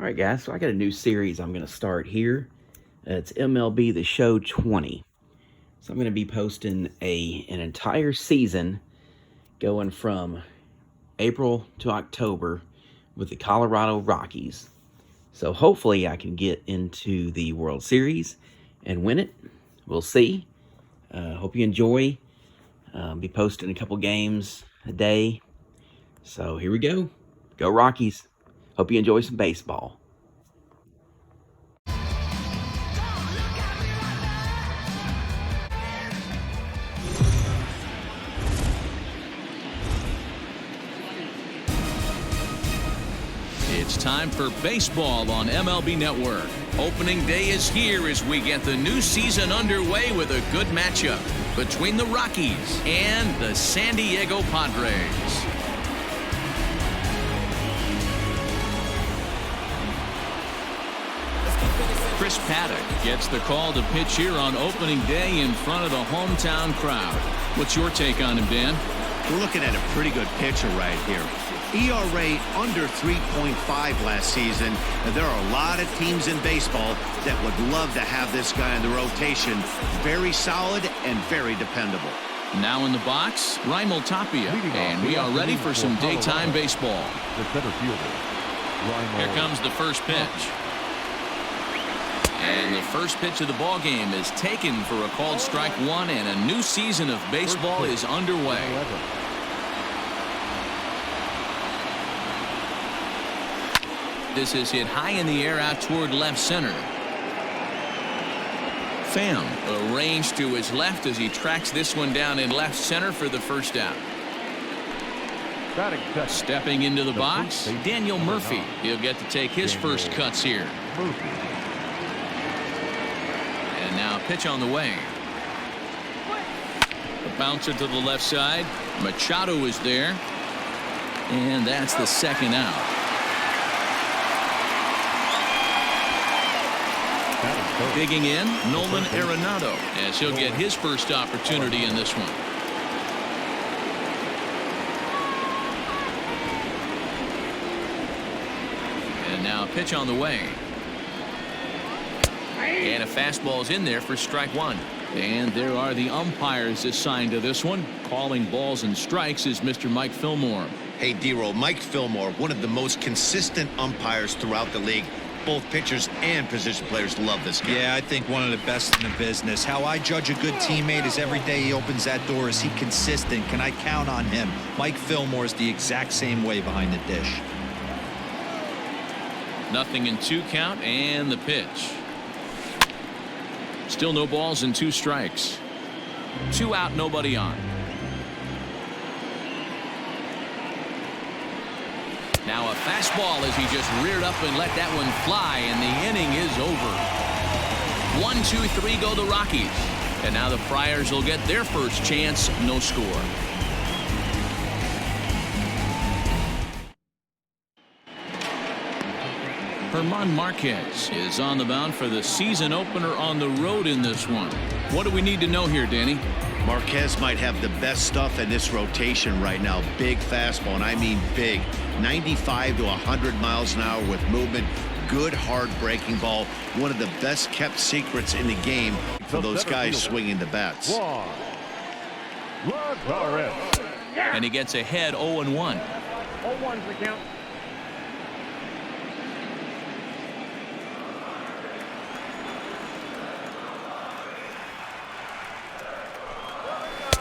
All right, guys, so I got a new series I'm going to start here. It's MLB The Show 20. So I'm going to be posting an entire season going from April to October with the Colorado Rockies. So hopefully I can get into the World Series and win it. We'll see. Hope you enjoy. Be posting a couple games a day. So here we go. Go Rockies. Hope you enjoy some baseball. It's time for baseball on MLB Network. Opening day is here as we get the new season underway with a good matchup between the Rockies and the San Diego Padres. Chris Paddock gets the call to pitch here on opening day in front of the hometown crowd. What's your take on him, Dan? We're looking at a pretty good pitcher right here. ERA under 3.5 last season. And there are a lot of teams in baseball that would love to have this guy in the rotation. Very solid and very dependable. Now in the box, Raimel Tapia. And we are ready for some daytime baseball. Here comes the first pitch. And the first pitch of the ball game is taken for a called strike one, and a new season of baseball is underway. This is hit high in the air out toward left center. Pham arranged to his left as he tracks this one down in left center for the first out. Stepping into the box, Daniel Murphy. He'll get to take his first cuts here. And now pitch on the way. The bouncer to the left side. Machado is there. And that's the second out. Digging in, Nolan Arenado, as he'll get his first opportunity in this one. And now a pitch on the way. And a fastball is in there for strike one. And there are the umpires assigned to this one. Calling balls and strikes is Mr. Mike Fillmore. Hey, D-Roll, Mike Fillmore, one of the most consistent umpires throughout the league. Both pitchers and position players love this guy. Yeah, I think one of the best in the business. How I judge a good teammate is every day he opens that door. Is he consistent? Can I count on him? Mike Fillmore is the exact same way behind the dish. Nothing in 2 count, and the pitch. Still no balls and 2 strikes. 2 out, nobody on. Now a fastball as he just reared up and let that one fly, and the inning is over. 1, 2, 3 go the Rockies. And now the Friars will get their first chance. No score. German Marquez is on the mound for the season opener on the road in this one. What do we need to know here, Danny? Marquez might have the best stuff in this rotation right now. Big fastball, and I mean big. 95 to 100 miles an hour with movement. Good hard breaking ball. One of the best kept secrets in the game for those guys swinging the bats. And he gets ahead 0-1. 0-1's the count.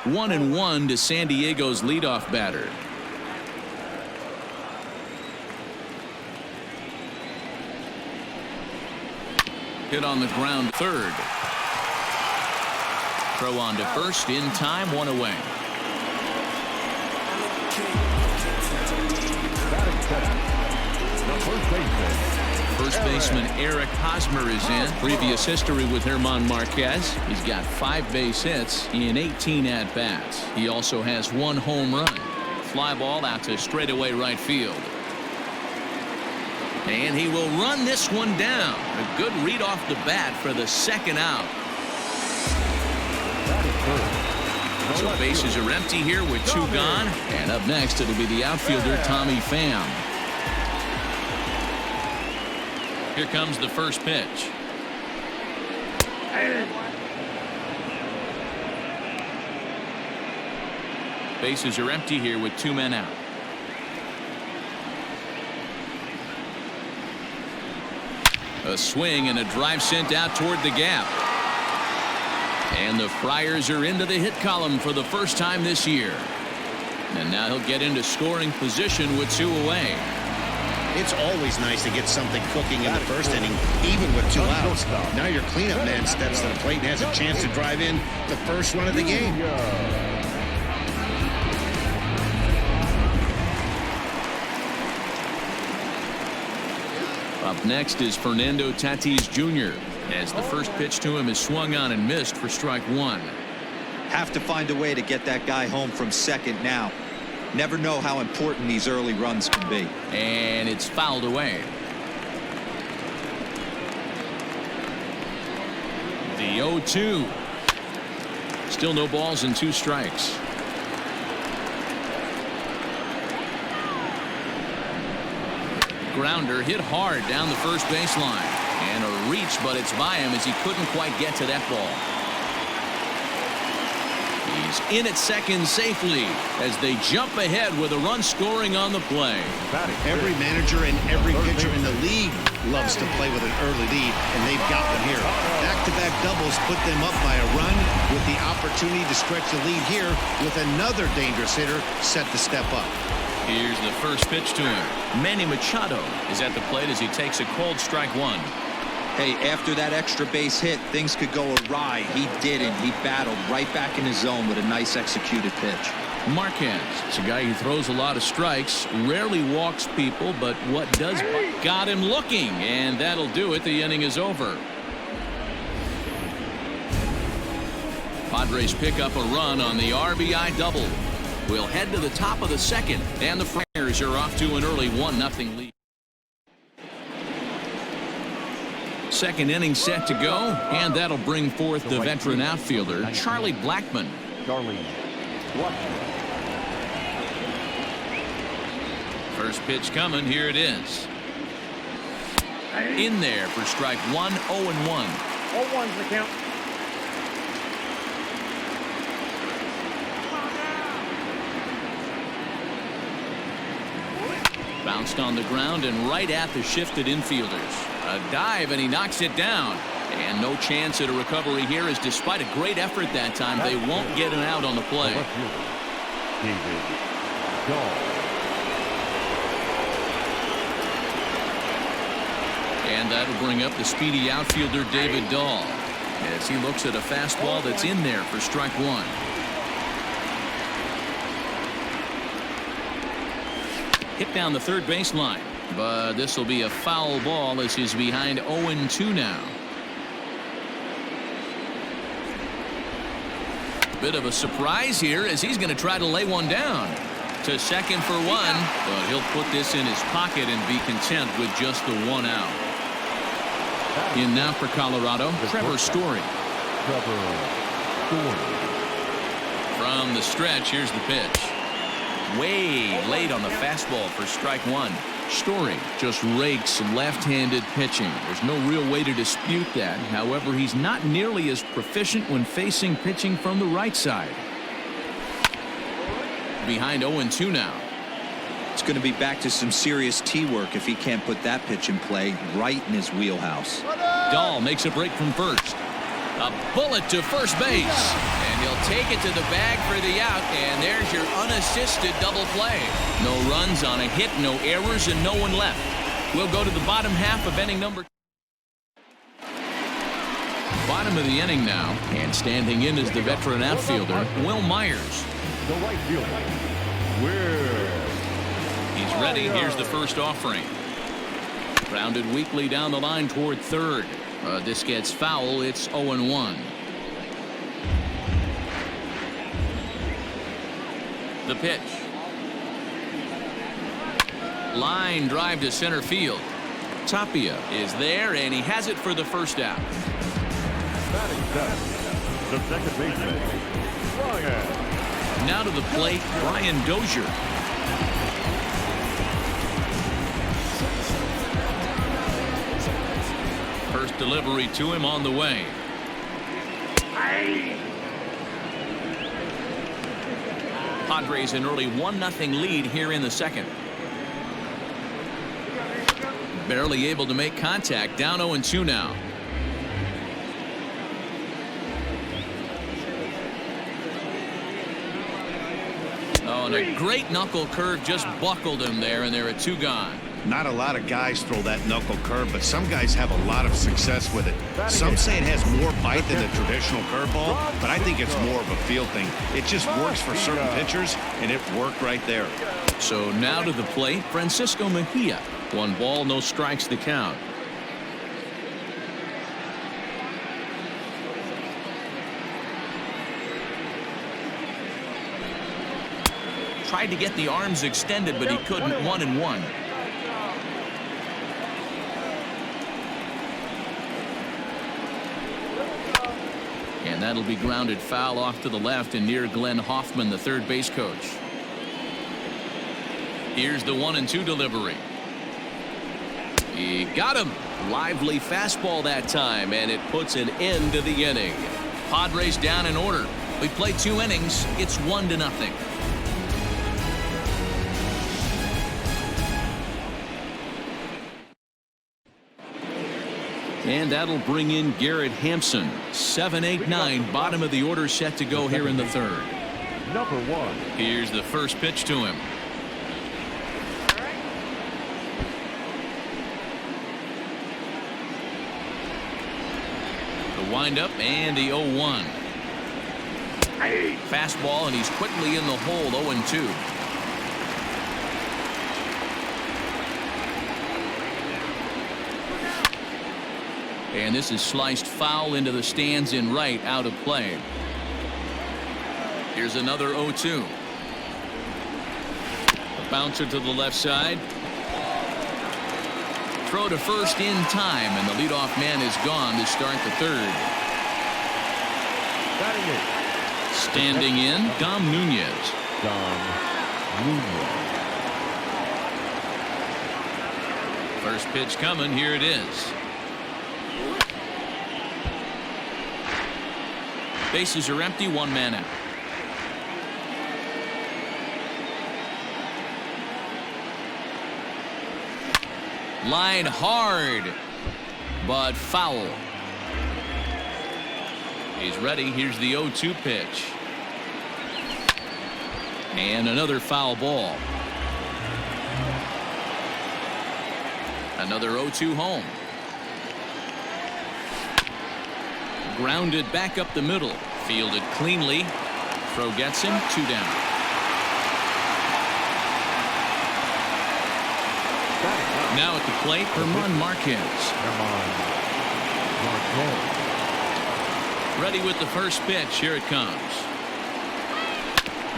One and 1 to San Diego's leadoff batter. Hit on the ground third. Throw on to first in time, 1 away. First baseman Eric Hosmer is in. Previous history with German Marquez. He's got 5 base hits in 18 at-bats. He also has 1 home run. Fly ball out to straightaway right field. And he will run this one down. A good read off the bat for the second out. So bases are empty here with 2 gone. And up next, it'll be the outfielder Tommy Pham. Here comes the first pitch. Bases are empty here with 2 men out. A swing and a drive sent out toward the gap. And the Friars are into the hit column for the first time this year. And now he'll get into scoring position with 2 away. It's always nice to get something cooking in the first inning, even with 2 outs. Now your cleanup man steps to the plate and has a chance to drive in the first run of the game. Up next is Fernando Tatis Jr. as the first pitch to him is swung on and missed for strike 1. Have to find a way to get that guy home from second now. Never know how important these early runs can be. And it's fouled away. The 0-2. Still no balls and 2 strikes. Grounder hit hard down the first baseline. And a reach, but it's by him as he couldn't quite get to that ball. He's in at second safely as they jump ahead with a run scoring on the play. Every manager and every pitcher in the league loves to play with an early lead, and they've got one here. Back-to-back doubles put them up by a run with the opportunity to stretch the lead here with another dangerous hitter set to step up. Here's the first pitch to him. Manny Machado is at the plate as he takes a cold strike 1. Hey, after that extra base hit, things could go awry. He didn't. He battled right back in his zone with a nice executed pitch. Marquez, it's a guy who throws a lot of strikes, rarely walks people, but what does got him looking, and that'll do it. The inning is over. Padres pick up a run on the RBI double. We'll head to the top of the second, and the Friars are off to an early 1-0 lead. Second inning set to go, and that'll bring forth the veteran outfielder, Charlie Blackman. First pitch coming. Here it is. In there for strike 1, 0-1. 0-1's the count. Bounced on the ground and right at the shifted infielders. A dive, and he knocks it down. And no chance at a recovery here, as despite a great effort that time, they won't get an out on the play. And that'll bring up the speedy outfielder David Dahl as he looks at a fastball that's in there for strike 1. Hit down the third baseline, but this will be a foul ball as he's behind 0-2 now. Bit of a surprise here as he's going to try to lay one down. To second for 1, but he'll put this in his pocket and be content with just the 1 out. In now for Colorado, Trevor Story. From the stretch, here's the pitch. Way late on the fastball for strike 1. Story just rakes left-handed pitching. There's no real way to dispute that. However, he's not nearly as proficient when facing pitching from the right side. Behind 0-2 now. It's going to be back to some serious tee work if he can't put that pitch in play right in his wheelhouse. Dahl makes a break from first. A bullet to first base. And he'll take it to the bag for the out. And there's your unassisted double play. No runs on a hit, no errors, and no one left. We'll go to the bottom half of inning number. Bottom of the inning now. And standing in is the veteran outfielder, Will Myers. The right fielder, He's ready. Here's the first offering. Grounded weakly down the line toward third. This gets foul. It's 0-1. The pitch. Line drive to center field. Tapia is there, and he has it for the first out. batting seventh, the second baseman, Ryan. Now to the plate, Brian Dozier. First delivery to him on the way. Padres an early 1-0 lead here in the second. Barely able to make contact. Down 0-2 now. Oh, and a great knuckle curve just buckled him there, and there are 2 gone. Not a lot of guys throw that knuckle curve, but some guys have a lot of success with it. Some say it has more bite than the traditional curveball, but I think it's more of a feel thing. It just works for certain pitchers, and it worked right there. So now to the plate, Francisco Mejia. 1 ball, no strikes the count. Tried to get the arms extended, but he couldn't. 1-1. And that'll be grounded foul off to the left and near Glenn Hoffman, the third base coach. Here's the 1-2 delivery. He got him. Lively fastball that time, and it puts an end to the inning. Padres down in order. We played 2 innings. It's 1-0. And that'll bring in Garrett Hampson. 7, 8, 9, bottom of the order set to go here in the third. Number 1. Here's the first pitch to him. The windup and the 0-1. Fastball, and he's quickly in the hole. 0-2. And this is sliced foul into the stands in right, out of play. Here's another 0-2. A bouncer to the left side. Throw to first in time, and the leadoff man is gone to start the third. Standing in, Dom Nunez. First pitch coming. Here it is. Bases are empty. 1 man out. Line hard, but foul. He's ready. Here's the 0-2 pitch. And another foul ball. Another 0-2 home. Grounded back up the middle. Fielded cleanly. Throw gets him. 2 down. Now at the plate, German Marquez. Ready with the first pitch. Here it comes.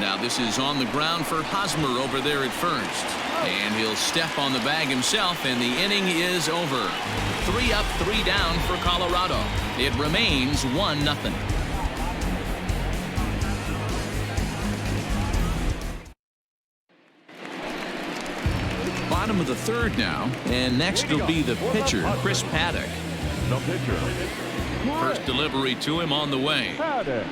Now this is on the ground for Hosmer over there at first. And he'll step on the bag himself, and the inning is over. 3 up, 3 down for Colorado. It remains 1-0. Bottom of the third now, and next will be the pitcher, Chris Paddock. The pitcher. First delivery to him on the way. Paddock.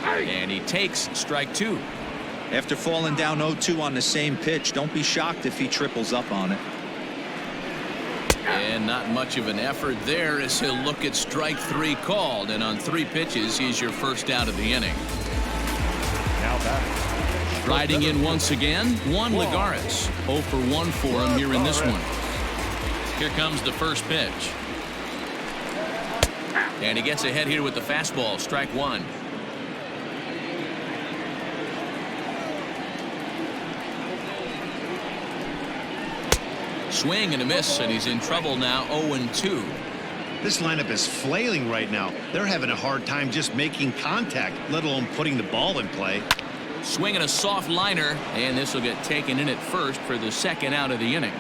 And he takes strike 2. After falling down 0-2 on the same pitch, don't be shocked if he triples up on it. And not much of an effort there as he'll look at strike 3 called, and on 3 pitches he's your first out of the inning. Now back. Riding in once again, Juan Lagares. 0 for 1 for him here in this one. Here comes the first pitch. And he gets ahead here with the fastball. Strike 1. Swing and a miss, and he's in trouble now. 0-2. This lineup is flailing right now. They're having a hard time just making contact, let alone putting the ball in play. Swinging a soft liner, and this will get taken in at first for the second out of the inning.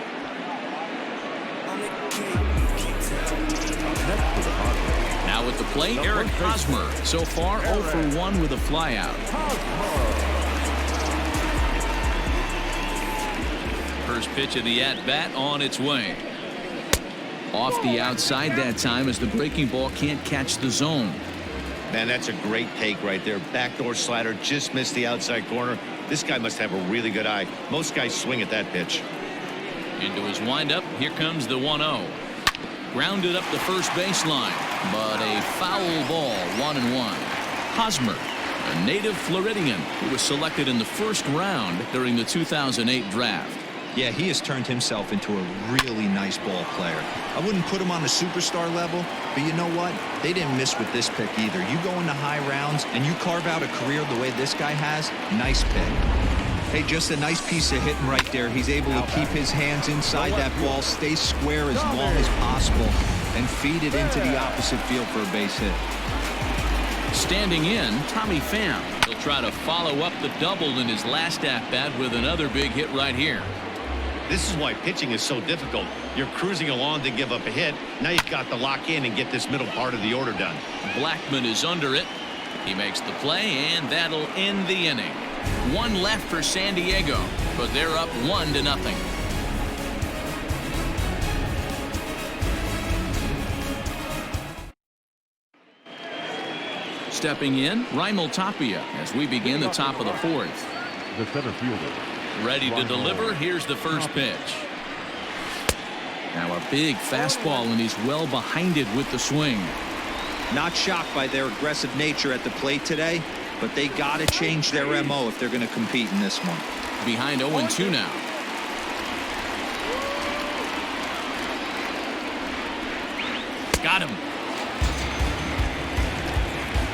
Now with at the plate, Eric Hosmer. So far, 0 for 1 with a flyout. First pitch of the at-bat on its way. Off the outside that time as the breaking ball can't catch the zone. Man, that's a great take right there. Backdoor slider just missed the outside corner. This guy must have a really good eye. Most guys swing at that pitch. Into his windup, here comes the 1-0. Grounded up the first baseline, but a foul ball, 1-1. Hosmer, a native Floridian who was selected in the first round during the 2008 draft. Yeah, he has turned himself into a really nice ball player. I wouldn't put him on the superstar level, but you know what? They didn't miss with this pick either. You go into high rounds and you carve out a career the way this guy has, nice pick. Hey, just a nice piece of hitting right there. He's able to keep his hands inside that ball, stay square as long as possible, and feed it into the opposite field for a base hit. Standing in, Tommy Pham. He'll try to follow up the double in his last at-bat with another big hit right here. This is why pitching is so difficult. You're cruising along to give up a hit. Now you've got to lock in and get this middle part of the order done. Blackman is under it. He makes the play, and that'll end the inning. One left for San Diego, but they're up 1-0. Stepping in, Raimel Tapia as we begin the top of the fourth. The center fielder. Ready to deliver. Here's the first pitch. Now a big fastball, and he's well behind it with the swing. Not shocked by their aggressive nature at the plate today, but they got to change their MO if they're going to compete in this one. Behind 0-2 now. Got him.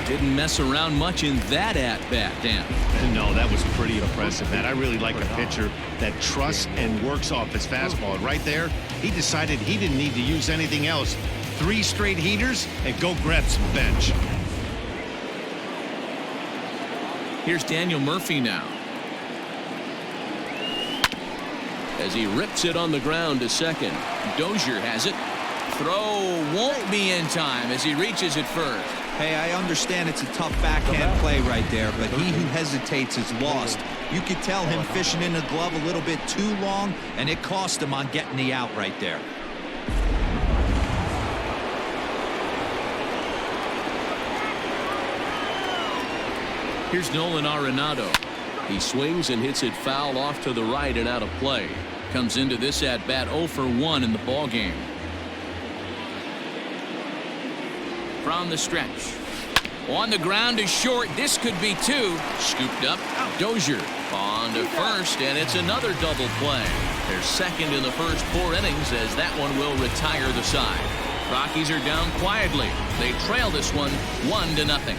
Didn't mess around much in that at-bat, Dan. No, that was pretty impressive, man. I really like a pitcher that trusts and works off his fastball. And right there, he decided he didn't need to use anything else. 3 straight heaters and go grab some bench. Here's Daniel Murphy now. As he rips it on the ground to second. Dozier has it. Throw won't be in time as he reaches it first. Hey, I understand it's a tough backhand play right there, but he who hesitates is lost. You could tell him fishing in the glove a little bit too long, and it cost him on getting the out right there. Here's Nolan Arenado. He swings and hits it foul off to the right and out of play. Comes into this at bat 0 for 1 in the ball game. From the stretch. On the ground is short. This could be 2. Scooped up. Dozier on to first, and it's another double play. They're second in the first 4 innings as that one will retire the side. Rockies are down quietly. They trail this one 1-0.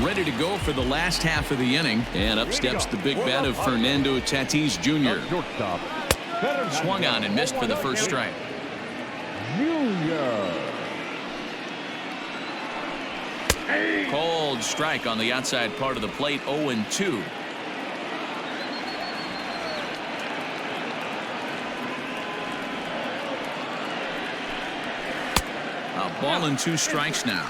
Ready to go for the last half of the inning, and up steps the big bat of Fernando Tatis Jr. Swung on and missed for the first strike. Cold strike on the outside part of the plate. 0-2. A ball and 2 strikes now.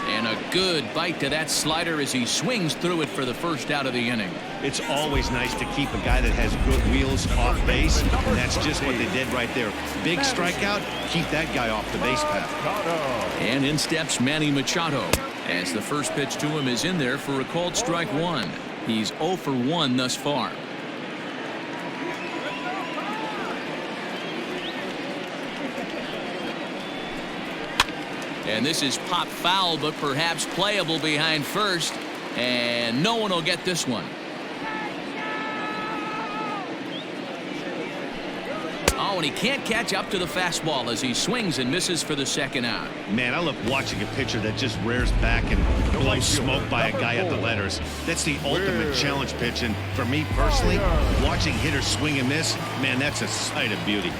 And a good bite to that slider as he swings through it for the first out of the inning. It's always nice to keep a guy that has good wheels off base, and that's just what they did right there. Big strikeout, keep that guy off the base path. And in steps Manny Machado as the first pitch to him is in there for a called strike 1. He's 0 for 1 thus far. And this is pop foul, but perhaps playable behind first. And no one will get this one. Oh, and he can't catch up to the fastball as he swings and misses for the second out. Man, I love watching a pitcher that just rears back and blows smoke by a guy at the letters. That's the ultimate challenge pitch. And for me personally, watching hitters swing and miss, man, that's a sight of beauty.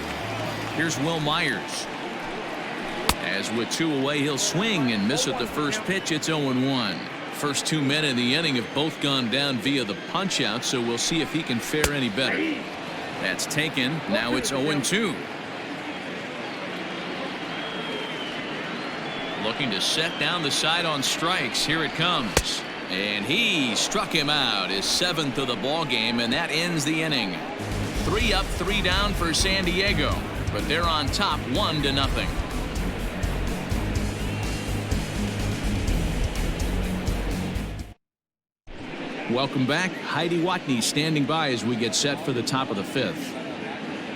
Here's Will Myers. As with 2 away, he'll swing and miss at the first pitch. It's 0-1. First 2 men in the inning have both gone down via the punch out, so we'll see if he can fare any better. That's taken. Now it's 0-2. Looking to set down the side on strikes. Here it comes. And he struck him out, his 7th of the ball game, and that ends the inning. 3 up, 3 down for San Diego, but they're on top 1-0. Welcome back. Heidi Watney standing by as we get set for the top of the 5th.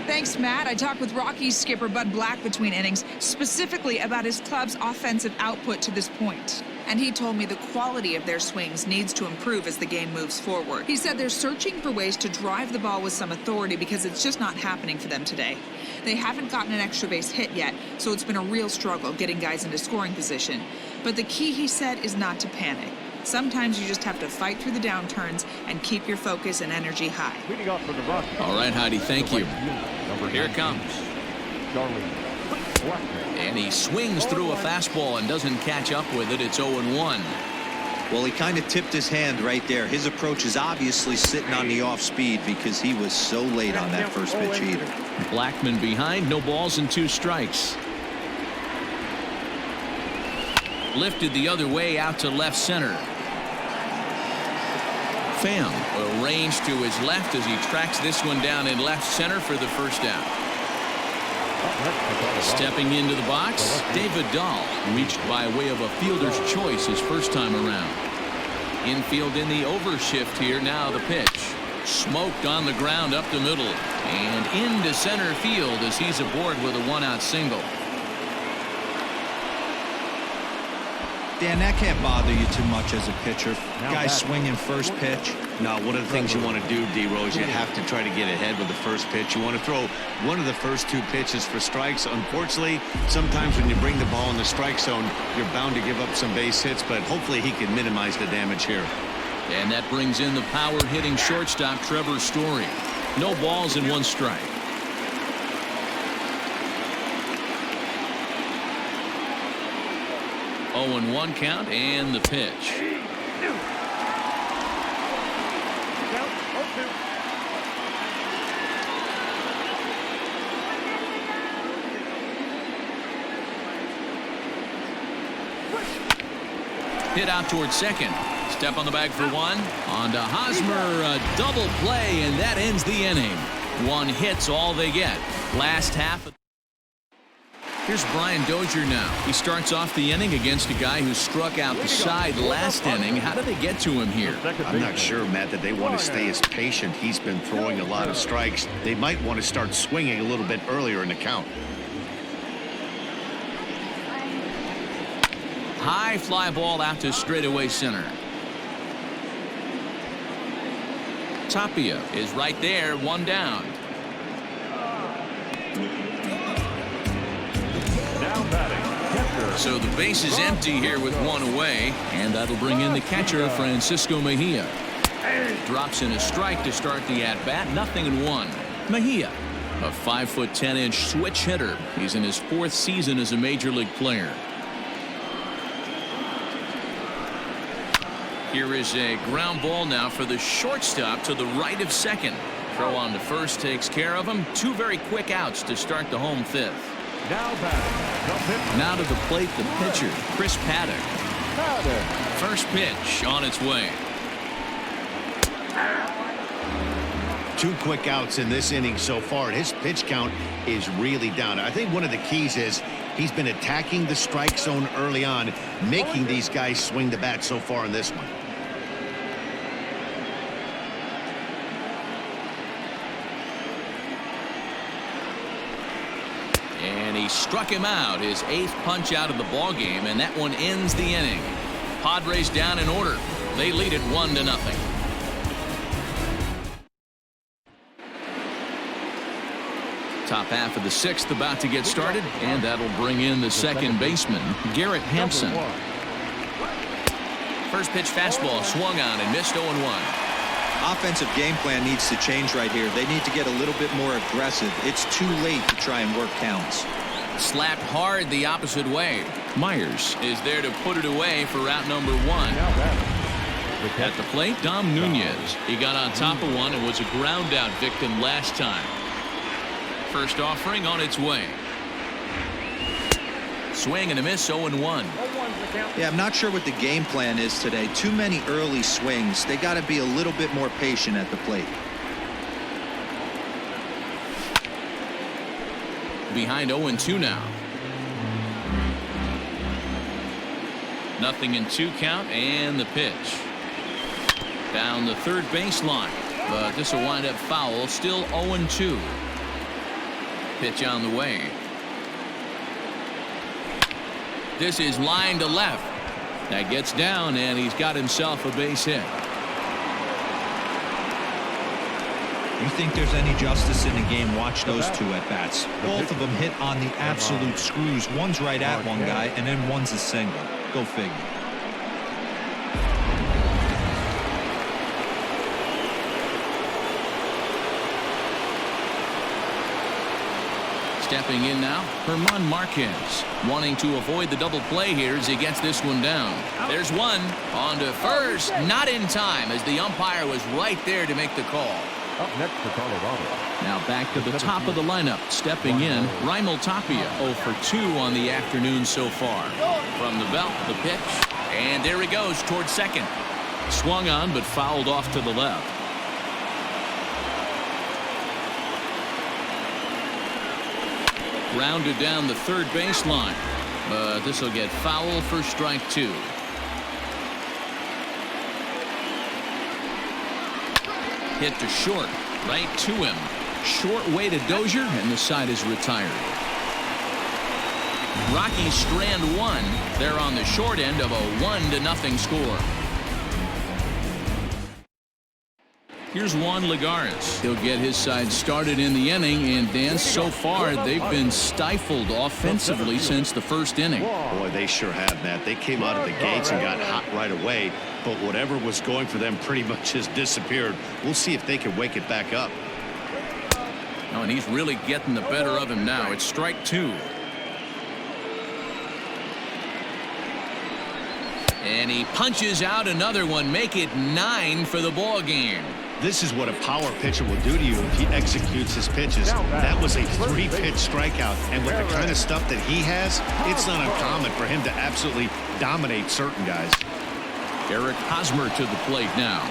Thanks, Matt. I talked with Rockies skipper Bud Black between innings, specifically about his club's offensive output to this point. And he told me the quality of their swings needs to improve as the game moves forward. He said they're searching for ways to drive the ball with some authority because it's just not happening for them today. They haven't gotten an extra base hit yet, so it's been a real struggle getting guys into scoring position. But the key, he said, is not to panic. Sometimes you just have to fight through the downturns and keep your focus and energy high. All right, Heidi, thank you. Here it comes. And he swings through a fastball and doesn't catch up with it. It's 0-1. Well, he kind of tipped his hand right there. His approach is obviously sitting on the off speed because he was so late on that first pitch either. Blackman behind, no balls and 2 strikes. Lifted the other way out to left center. Pham arranged to his left as he tracks this one down in left center for the first out. Stepping into the box, David Dahl reached by way of a fielder's choice his first time around. Infield in the overshift here. Now the pitch. Smoked on the ground up the middle and into center field as he's aboard with a 1-out single. Dan, that can't bother you too much as a pitcher. Guys swinging first pitch. No, one of the things you want to do, D-Rose, you have to try to get ahead with the first pitch. You want to throw one of the first 2 pitches for strikes. Unfortunately, sometimes when you bring the ball in the strike zone, you're bound to give up some base hits, but hopefully he can minimize the damage here. And that brings in the power-hitting shortstop, Trevor Story. No balls and 1 strike. Oh, and 1 count and the pitch. Hit out towards second. Step on the bag for 1. On to Hosmer, a double play, and that ends the inning. 1 hit's all they get. Last half. Here's Brian Dozier now. He starts off the inning against a guy who struck out the side last inning. How did they get to him here? I'm not sure, Matt, that they want to stay as patient. He's been throwing a lot of strikes. They might want to start swinging a little bit earlier in the count. High fly ball out to straightaway center. Tapia is right there, 1 down. So the base is empty here with 1 away, and that'll bring in the catcher, Francisco Mejia. Drops in a strike to start the at-bat, 0-1. Mejia, a 5'10" switch hitter. He's in his 4th season as a major league player. Here is a ground ball now for the shortstop to the right of second. Throw on to first takes care of him. 2 very quick outs to start the home 5th. Now to the plate, the pitcher, Chris Paddock. First pitch on its way. 2 quick outs in this inning so far, and his pitch count is really down. I think one of the keys is he's been attacking the strike zone early on, making these guys swing the bat so far in this one. And he struck him out, his 8th punch out of the ball game, and that one ends the inning. Padres down in order. They lead it 1-0. Top half of the 6th about to get started, and that'll bring in the second baseman, Garrett Hampson. First pitch fastball swung on and missed 0-1. Offensive game plan needs to change right here. They need to get a little bit more aggressive. It's too late to try and work counts. Slapped hard the opposite way. Myers is there to put it away for out number 1. Now batting. At the plate, Dom Nunez. He got on top of one and was a ground out victim last time. First offering on its way. Swing and a miss, 0-1. Yeah, I'm not sure what the game plan is today. Too many early swings. They got to be a little bit more patient at the plate. Behind 0-2 now. 0-2 count, and the pitch. Down the third baseline, but this will wind up foul. Still 0-2. Pitch on the way. This is line to left. That gets down, and he's got himself a base hit. You think there's any justice in the game? Watch those two at bats. Both of them hit on the absolute screws. One's right at one guy, and then one's a single. Go figure. Stepping in now, German Marquez, wanting to avoid the double play here as he gets this one down. There's one on to first, not in time as the umpire was right there to make the call. Up next for Colorado. Now back to the top of the lineup. Stepping in, Raimel Tapia, 0 for 2 on the afternoon so far. From the belt, the pitch, and there he goes towards second. Swung on but fouled off to the left. Rounded down the third baseline, but this will get foul for strike 2. Hit to short, right to him. Short way to Dozier, and the side is retired. Rockies strand 1. They're on the short end of a 1-0 score. Here's Juan Lagares. He'll get his side started in the inning, and Dan, so far they've been stifled offensively since the first inning. Boy, they sure have, Matt. They came out of the gates and got hot right away, but whatever was going for them pretty much has disappeared. We'll see if they can wake it back up. Oh, and he's really getting the better of him now. It's strike 2. And he punches out another one, make it 9 for the ball game. This is what a power pitcher will do to you if he executes his pitches. That was a 3-pitch strikeout, and with the kind of stuff that he has, it's not uncommon for him to absolutely dominate certain guys. Eric Hosmer to the plate now.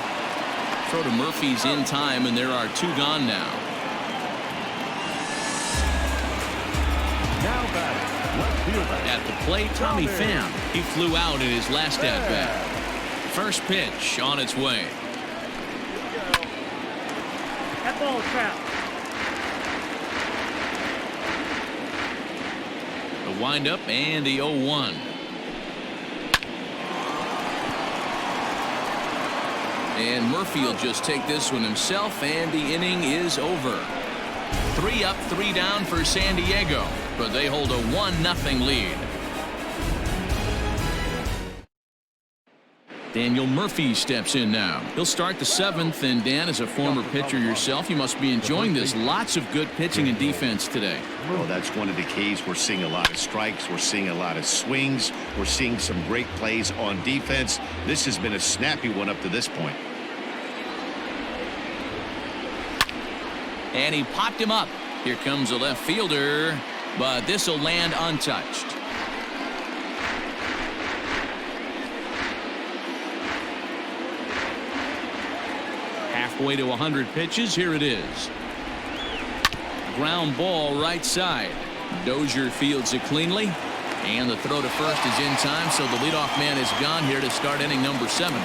Throw to Murphy's in time, and there are 2 gone now. Now batting, left fielder. At the plate, Tommy Pham. He flew out in his last at-bat. First pitch on its way. That ball trapped. The windup and the 0-1. And Murphy will just take this one himself, and the inning is over. 3 up, 3 down for San Diego, but they hold a 1-0 lead. Daniel Murphy steps in now. He'll start the 7th, and Dan, as a former pitcher yourself, you must be enjoying this. Lots of good pitching and defense today. Well, that's one of the keys. We're seeing a lot of strikes. We're seeing a lot of swings. We're seeing some great plays on defense. This has been a snappy one up to this point. And he popped him up. Here comes the left fielder, but this will land untouched. Halfway to 100 pitches. Here it is. Ground ball right side. Dozier fields it cleanly, and the throw to first is in time, so the leadoff man is gone here to start inning number 7.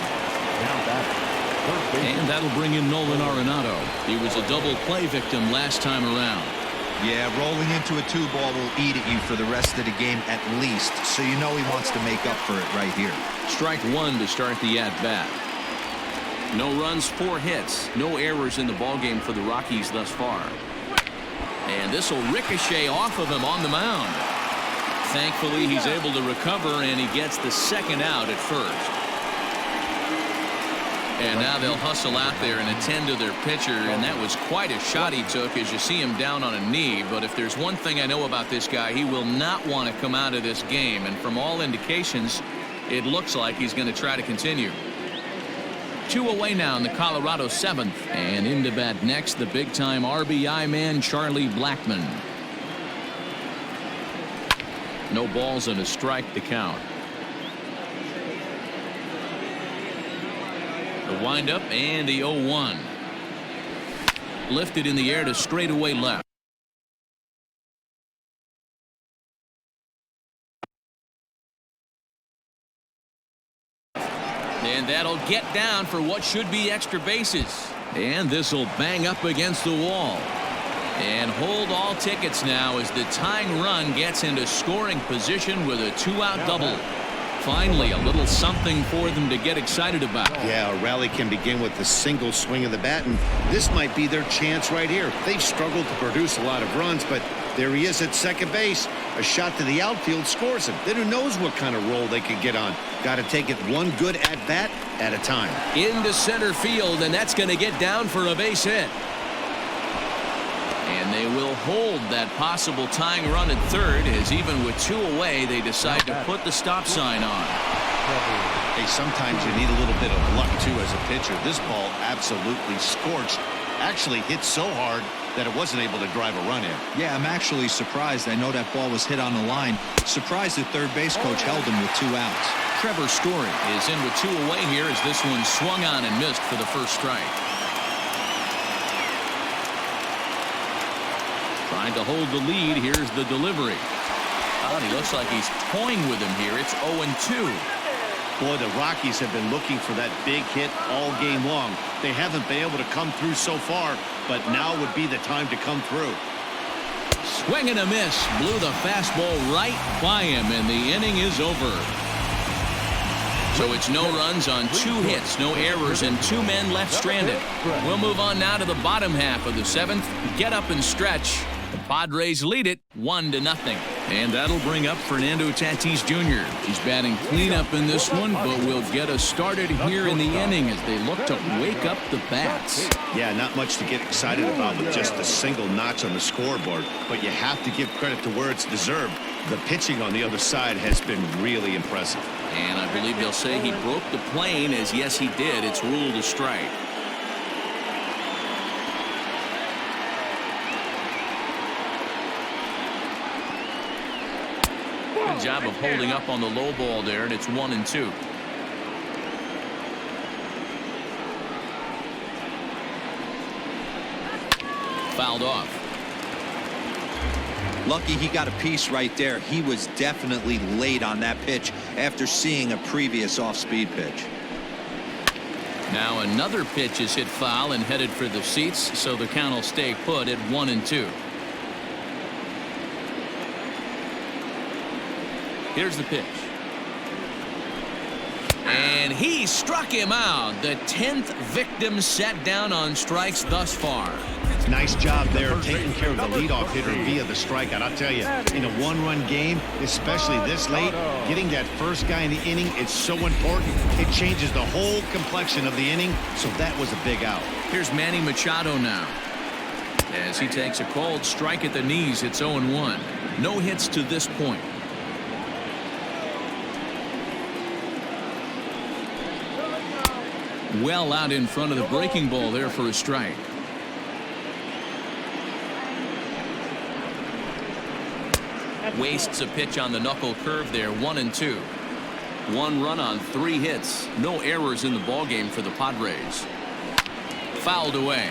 And that'll bring in Nolan Arenado. He was a double play victim last time around. Yeah, rolling into a 2-ball will eat at you for the rest of the game at least, so you know he wants to make up for it right here. Strike 1 to start the at-bat. No runs, 4 hits, no errors in the ballgame for the Rockies thus far. And this will ricochet off of him on the mound. Thankfully, he's able to recover, and he gets the 2nd out at first. And now they'll hustle out there and attend to their pitcher, and that was quite a shot he took as you see him down on a knee. But if there's one thing I know about this guy, he will not want to come out of this game, and from all indications it looks like he's going to try to continue. 2 away now in the Colorado 7th, and into bat next the big time RBI man Charlie Blackman. No balls and a strike to count. The windup and the 0-1. Lifted in the air to straightaway left. And that'll get down for what should be extra bases. And this will bang up against the wall. And hold all tickets now as the tying run gets into scoring position with a 2-out double. Finally, a little something for them to get excited about. Yeah, a rally can begin with a single swing of the bat, and this might be their chance right here. They've struggled to produce a lot of runs, but there he is at second base. A shot to the outfield scores him. Then who knows what kind of roll they could get on. Got to take it one good at-bat at a time. Into center field, and that's going to get down for a base hit. And they will hold that possible tying run at third, as even with 2 away they decide to put the stop sign on. Hey, sometimes you need a little bit of luck too as a pitcher. This ball absolutely scorched. Actually hit so hard that it wasn't able to drive a run in. Yeah, I'm actually surprised. I know that ball was hit on the line. Surprised the third base coach held him with 2 outs. Trevor Story is in with 2 away here as this one swung on and missed for the first strike. Trying to hold the lead. Here's the delivery. Oh, he looks like he's toying with him here. It's 0-2. Boy, the Rockies have been looking for that big hit all game long. They haven't been able to come through so far, but now would be the time to come through. Swing and a miss. Blew the fastball right by him, and the inning is over. So it's no runs on 2 hits, no errors, and 2 men left stranded. We'll move on now to the bottom half of the 7th. Get up and stretch. The Padres lead it 1-0. And that'll bring up Fernando Tatis Jr. He's batting cleanup in this one, but will get us started here in the inning as they look to wake up the bats. Yeah, not much to get excited about with just a single notch on the scoreboard, but you have to give credit to where it's deserved. The pitching on the other side has been really impressive. And I believe they'll say he broke the plane, as yes he did. It's ruled a strike. Good job of holding up on the low ball there, and it's 1-2. Fouled off. Lucky he got a piece right there. He was definitely late on that pitch after seeing a previous off-speed pitch. Now another pitch is hit foul and headed for the seats, so the count will stay put at 1-2. Here's the pitch. And he struck him out. The 10th victim set down on strikes thus far. Nice job there taking care of the leadoff hitter via the strikeout. I'll tell you, in a 1-run game, especially this late, getting that first guy in the inning is so important. It changes the whole complexion of the inning, so that was a big out. Here's Manny Machado now. As he takes a cold strike at the knees, it's 0-1. No hits to this point. Well out in front of the breaking ball there for a strike. Wastes a pitch on the knuckle curve there. 1-2. 1 run on 3 hits. No errors in the ballgame for the Padres. Fouled away.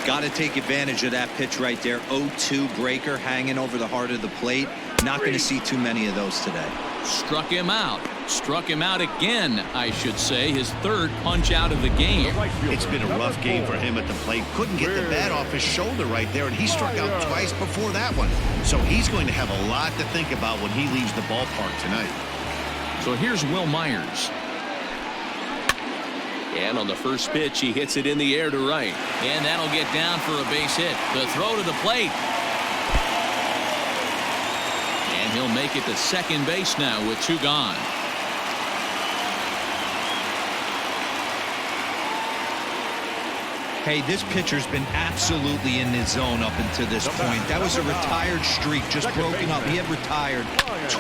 Got to take advantage of that pitch right there. 0-2 breaker hanging over the heart of the plate. Not going to see too many of those today. Struck him out. Struck him out again, I should say. His 3rd punch out of the game. It's been a rough game for him at the plate. Couldn't get the bat off his shoulder right there, and he struck out twice before that one. So he's going to have a lot to think about when he leaves the ballpark tonight. So here's Will Myers. And on the first pitch, he hits it in the air to right. And that'll get down for a base hit. The throw to the plate. And he'll make it to second base now with 2 gone. Hey, this pitcher's been absolutely in his zone up until this point. That was a retired streak, just broken up. He had retired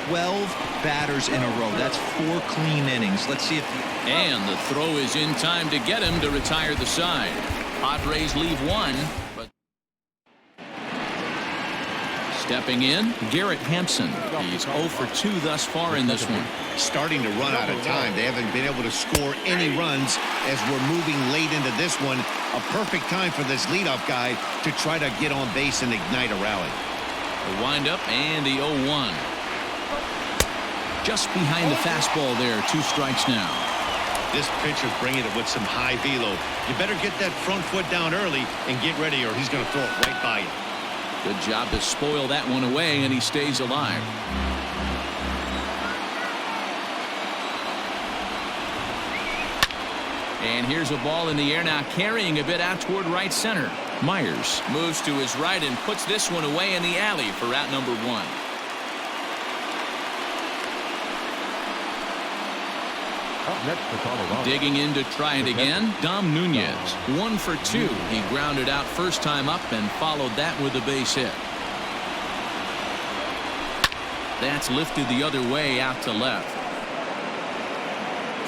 12 batters in a row. That's 4 clean innings. Let's see if... And the throw is in time to get him to retire the side. Padres leave one, but stepping in, Garrett Hampson. He's 0 for 2 thus far in this one. Starting to run out of time. They haven't been able to score any runs as we're moving late into this one. A perfect time for this leadoff guy to try to get on base and ignite a rally. The windup and the 0-1. Just behind the fastball there. 2 strikes now. This pitcher's bringing it with some high velo. You better get that front foot down early and get ready, or he's going to throw it right by you. Good job to spoil that one away, and he stays alive. And here's a ball in the air now, carrying a bit out toward right center. Myers moves to his right and puts this one away in the alley for out number 1. Up next for Colorado. Digging in to try it again, Dom Nunez. 1 for 2. He grounded out first time up and followed that with a base hit. That's lifted the other way out to left.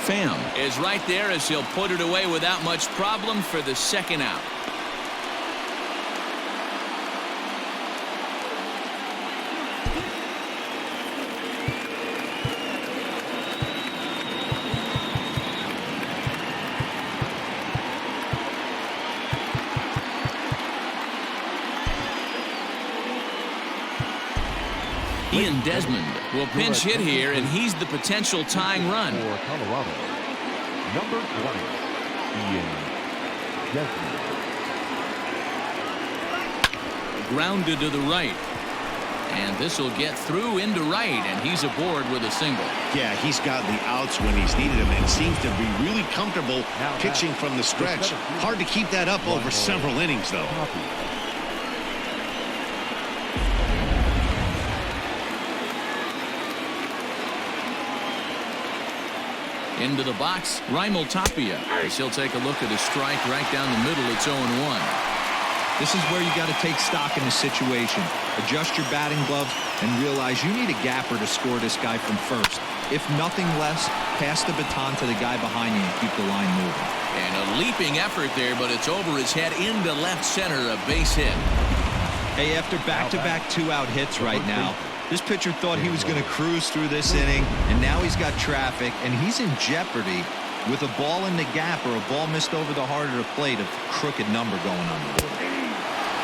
Pham is right there as he'll put it away without much problem for the second out. Ian Desmond will pinch hit here, and he's the potential tying run. For Colorado, number 20, Ian Desmond. Grounded to the right. And this will get through into right, and he's aboard with a single. Yeah, he's gotten the outs when he's needed them and seems to be really comfortable pitching from the stretch. Hard to keep that up over several innings, though. Into the box, Raimel Tapia. As he'll take a look at a strike right down the middle. It's 0-1. This is where you got to take stock in the situation. Adjust your batting gloves and realize you need a gapper to score this guy from first. If nothing less, pass the baton to the guy behind you and keep the line moving. And a leaping effort there, but it's over his head into left center, a base hit. Hey, after back-to-back 2-out hits right now, this pitcher thought he was going to cruise through this inning, and now he's got traffic, and he's in jeopardy with a ball in the gap or a ball missed over the heart of the plate, a crooked number going on the board.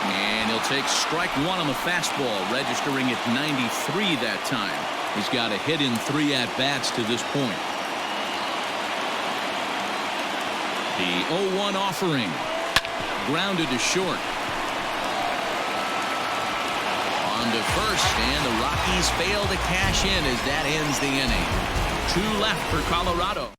And he'll take strike 1 on the fastball, registering at 93 that time. He's got a hit in 3 at-bats to this point. The 0-1 offering. Grounded to short. On to first, and the Rockies fail to cash in as that ends the inning. 2 left for Colorado.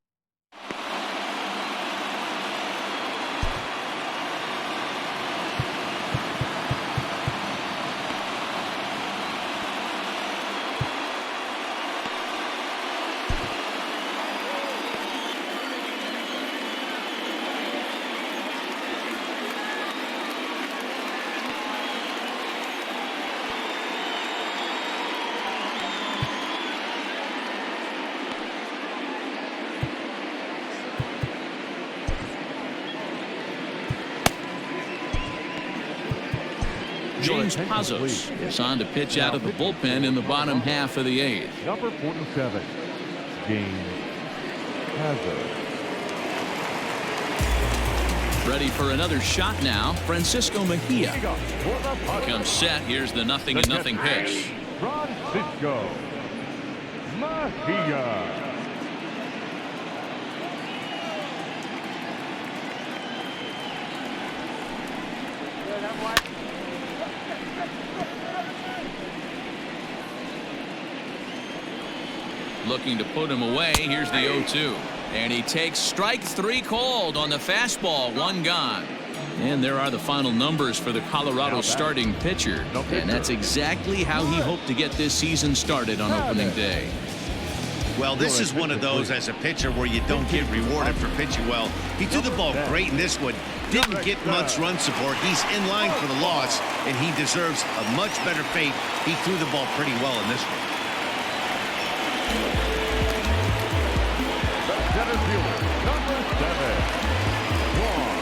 James Pazos is on to pitch out of the bullpen in the bottom half of the 8th. Number 47, James Pazos. Ready for another shot now, Francisco Mejia. Comes set. Here's the 0-0 pitch. Francisco Mejia. Looking to put him away. Here's the 0-2. And he takes strike 3 called on the fastball. 1 gone. And there are the final numbers for the Colorado starting pitcher. And that's exactly how he hoped to get this season started on opening day. Well, this is one of those as a pitcher where you don't get rewarded for pitching well. He threw the ball great in this one. Didn't get much run support. He's in line for the loss, and he deserves a much better fate. He threw the ball pretty well in this one. Center fielder, number 7, Juan.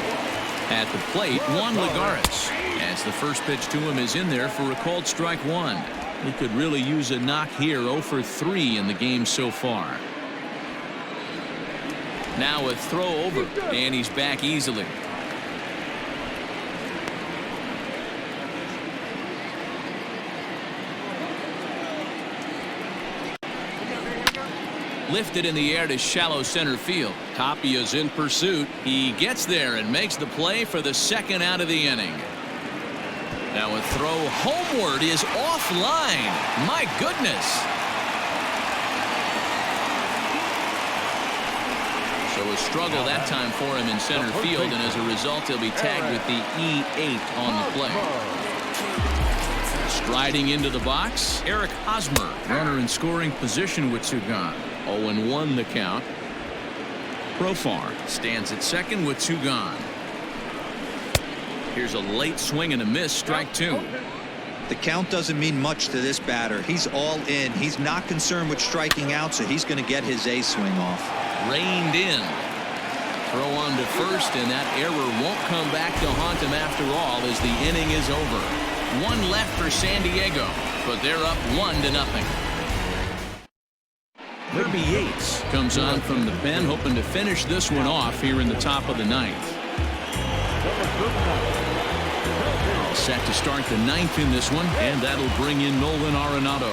At the plate, Juan Lagares, as the first pitch to him is in there for a called strike one. He could really use a knock here. 0 for 3 in the game so far. Now a throw over, and he's back easily. Lifted in the air to shallow center field. Tapia's in pursuit. He gets there and makes the play for the second out of the inning. Now a throw homeward is offline. My goodness. So a struggle that time for him in center field, and as a result he'll be tagged with the E8 on the play. Striding into the box, Eric Hosmer, runner in scoring position with 2 gone. 0-1 the count. Profar stands at second with 2 gone. Here's a late swing and a miss, strike 2. The count doesn't mean much to this batter. He's all in. He's not concerned with striking out, so he's going to get his A swing off. Reined in. Throw on to first, and that error won't come back to haunt him after all as the inning is over. 1 left for San Diego, but they're up 1-0. Kirby Yates comes on from the pen, hoping to finish this one off here in the top of the 9th. All set to start the 9th in this one, and that'll bring in Nolan Arenado.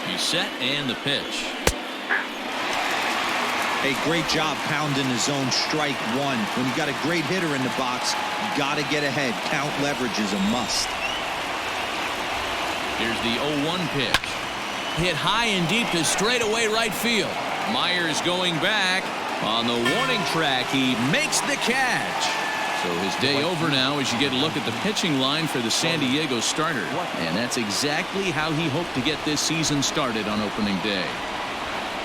He's set, and the pitch. Hey, great job pounding the zone, strike 1. When you got a great hitter in the box, you got to get ahead. Count leverage is a must. Here's the 0-1 pitch. Hit high and deep to straightaway right field. Myers going back on the warning track. He makes the catch. So his day over now as you get a look at the pitching line for the San Diego starter. And that's exactly how he hoped to get this season started on opening day.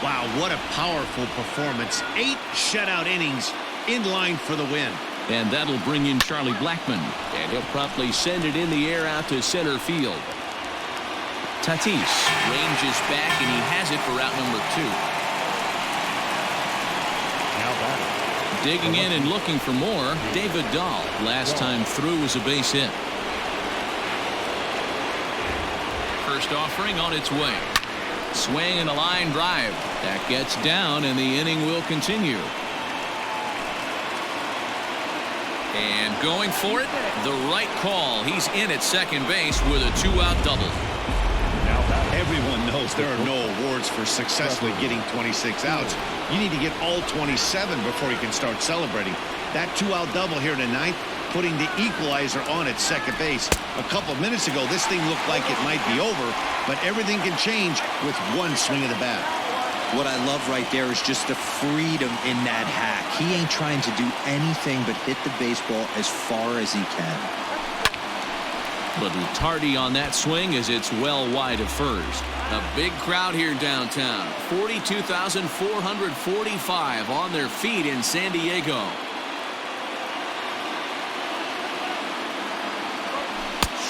Wow, what a powerful performance. 8 shutout innings in line for the win. And that'll bring in Charlie Blackman. And he'll promptly send it in the air out to center field. Tatis ranges back, and he has it for out number 2. Digging in and looking for more, David Dahl. Last time through was a base hit. First offering on its way. Swing and a line drive. That gets down, and the inning will continue. And going for it, the right call. He's in at second base with a 2-out double. Everyone knows there are no awards for successfully getting 26 outs. You need to get all 27 before you can start celebrating. That 2-out double here in the 9th, putting the equalizer on at second base. A couple minutes ago, this thing looked like it might be over, but everything can change with 1 swing of the bat. What I love right there is just the freedom in that hack. He ain't trying to do anything but hit the baseball as far as he can. Little tardy on that swing as it's well wide of first. A big crowd here downtown. 42,445 on their feet in San Diego.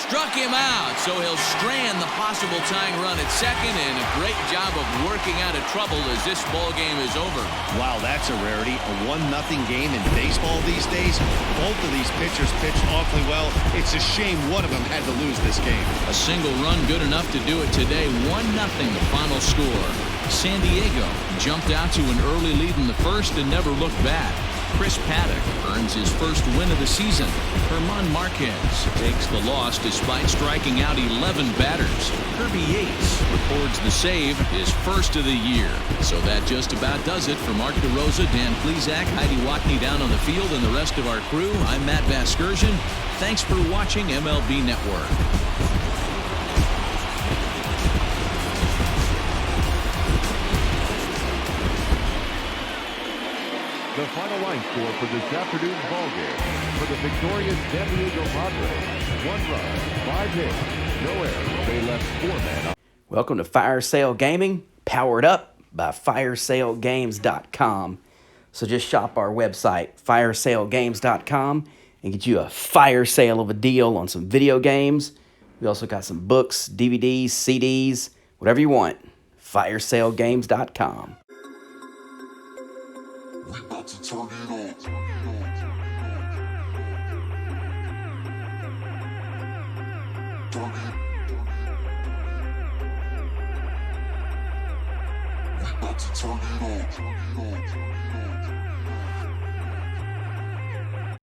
Struck him out, so he'll strand the possible tying run at second, and a great job of working out of trouble as this ball game is over. Wow, that's a rarity. A 1-0 game in baseball these days. Both of these pitchers pitched awfully well. It's a shame one of them had to lose this game. A single run good enough to do it today. 1-0 the final score. San Diego jumped out to an early lead in the first and never looked back. Chris Paddock earns his first win of the season. German Marquez takes the loss despite striking out 11 batters. Kirby Yates records the save, his first of the year. So that just about does it for Mark DeRosa, Dan Plesac, Heidi Watney down on the field, and the rest of our crew. I'm Matt Vasgersian. Thanks for watching MLB Network. The final line score for this afternoon's ballgame. For the victorious San Diego Padres, 1 run, 5 hits, No errors. They left 4 men on. Welcome to Fire Sale Gaming, powered up by firesalegames.com. So just shop our website, firesalegames.com, and get you a fire sale of a deal on some video games. We also got some books, DVDs, CDs, whatever you want. Firesalegames.com. We about to turn it on. We about to turn it on.